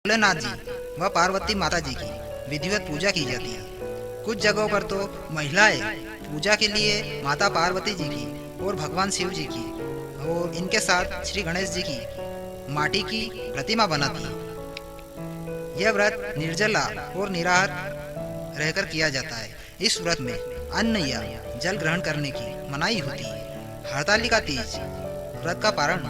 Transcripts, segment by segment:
भोलेनाथ जी व पार्वती माता जी की विधिवत पूजा की जाती है। कुछ जगहों पर तो महिलाएं पूजा के लिए माता पार्वती जी की और भगवान शिव जी की और इनके साथ श्री गणेश जी की माटी की प्रतिमा बनाती है। यह व्रत निर्जला और निराहार रहकर किया जाता है। इस व्रत में अन्न या जल ग्रहण करने की मनाही होती है। हरतालिका तीज व्रत का पारण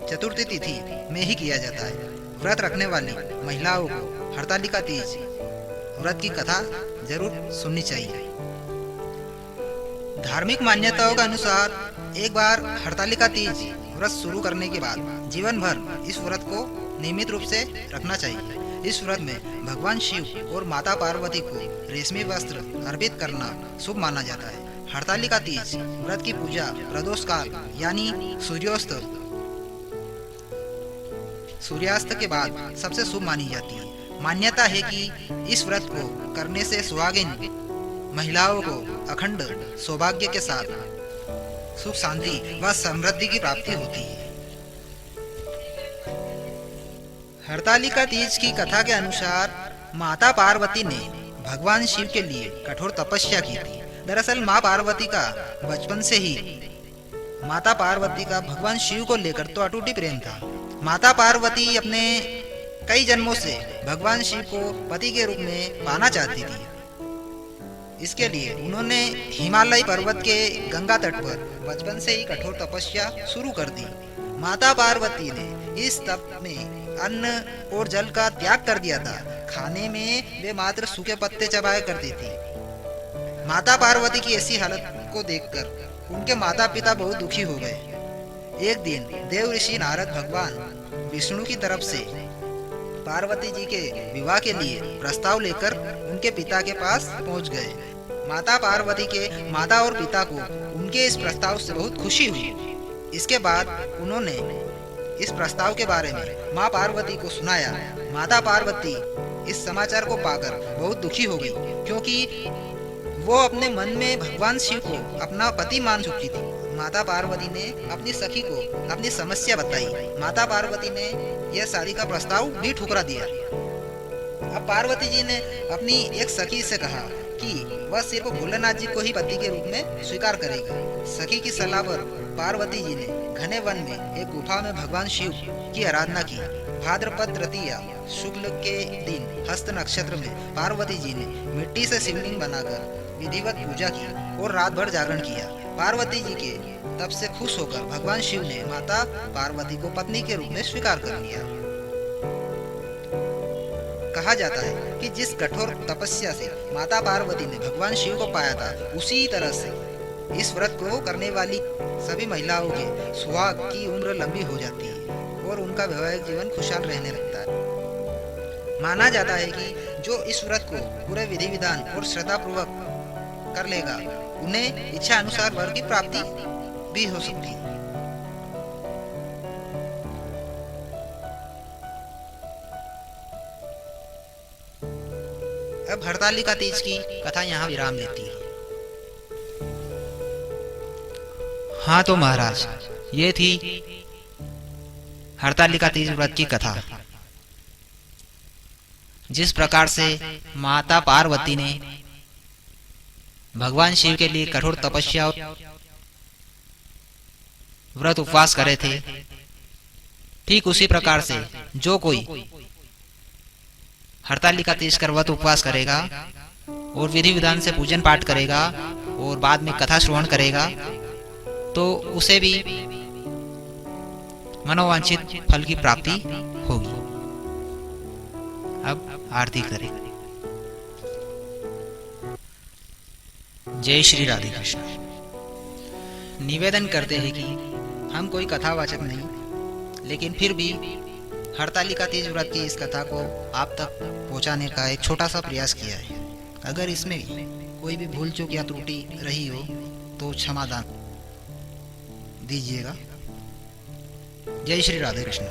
चतुर्थी तिथि में ही किया जाता है। व्रत रखने वाली महिलाओं को हरतालिका तीज व्रत की कथा जरूर सुननी चाहिए। धार्मिक मान्यताओं के अनुसार एक बार हरतालिका तीज व्रत शुरू करने के बाद जीवन भर इस व्रत को नियमित रूप से रखना चाहिए। इस व्रत में भगवान शिव और माता पार्वती को रेशमी वस्त्र अर्पित करना शुभ माना जाता है। हरतालिका तीज व्रत की पूजा प्रदोष काल यानी सूर्यास्त के बाद सबसे शुभ मानी जाती है। मान्यता है कि इस व्रत को करने से सुहागिन महिलाओं को अखंड सौभाग्य के साथ सुख शांति व समृद्धि की प्राप्ति होती है। हरतालिका तीज की कथा के अनुसार माता पार्वती ने भगवान शिव के लिए कठोर तपस्या की थी। दरअसल माँ पार्वती का बचपन से ही माता पार्वती का भगवान शिव को लेकर तो अटूट प्रेम था। माता पार्वती अपने कई जन्मों से भगवान शिव को पति के रूप में पाना चाहती थी। इसके लिए उन्होंने हिमालय पर्वत के गंगा तट पर बचपन से ही कठोर तपस्या शुरू कर दी। माता पार्वती ने इस तप में अन्न और जल का त्याग कर दिया था। खाने में वे मात्र सूखे पत्ते चबाया करती थी। माता पार्वती की ऐसी हालत को देखकर उनके माता पिता बहुत दुखी हो गए। एक दिन देव ऋषि नारद भगवान विष्णु की तरफ से पार्वती जी के विवाह के लिए प्रस्ताव लेकर उनके पिता के पास पहुंच गए। माता पार्वती के माता और पिता को उनके इस प्रस्ताव से बहुत खुशी हुई। इसके बाद उन्होंने इस प्रस्ताव के बारे में माँ पार्वती को सुनाया। माता पार्वती इस समाचार को पाकर बहुत दुखी हो गई, क्योंकि वो अपने मन में भगवान शिव को अपना पति मान चुकी थी। माता पार्वती ने अपनी सखी को अपनी समस्या बताई। माता पार्वती ने यह शादी का प्रस्ताव भी ठुकरा दिया। अब पार्वती जी ने अपनी एक सखी से कहा कि वह सिर्फ भोलेनाथ जी को ही पति के रूप में स्वीकार करेगी। सखी की सलाह पर पार्वती जी ने घने वन में एक गुफा में भगवान शिव की आराधना की। भाद्रपद तृतीया शुक्ल के दिन हस्त नक्षत्र में पार्वती जी ने मिट्टी से शिवलिंग बनाकर विधिवत पूजा की और रात भर जागरण किया। पार्वती जी के तब से खुश होकर भगवान शिव ने माता पार्वती को पत्नी के रूप में स्वीकार कर लिया। कहा जाता है कि जिस कठोर तपस्या से माता पार्वती ने भगवान शिव को पाया था, उसी तरह से इस व्रत को करने वाली सभी महिलाओं के सुहाग की उम्र लंबी हो जाती है और उनका वैवाहिक जीवन खुशहाल रहने लगता है। माना जाता है कि जो इस व्रत को पूरे विधि विधान और श्रद्धा पूर्वक कर लेगा, उन्हें इच्छा अनुसार वर की प्राप्ति भी हो सकती है। अब हरतालिका तीज की कथा यहाँ विराम लेती है। हाँ तो महाराज, ये थी हरतालिका तीज व्रत की कथा। जिस प्रकार से माता पार्वती ने भगवान शिव के लिए कठोर तपस्या व्रत उपवास करे थे, ठीक उसी प्रकार से जो कोई हरतालिका तीज का व्रत उपवास करेगा और विधि विधान से पूजन पाठ करेगा और बाद में कथा श्रवण करेगा, तो उसे भी मनोवांछित फल की प्राप्ति होगी। अब आरती करें। जय श्री राधे कृष्ण। निवेदन करते हैं कि हम कोई कथावाचक नहीं, लेकिन फिर भी हरतालिका तीज व्रत की इस कथा को आप तक पहुंचाने का एक छोटा सा प्रयास किया है। अगर इसमें कोई भी भूल चूक या त्रुटि रही हो तो क्षमादान दीजिएगा। जय श्री राधे कृष्ण।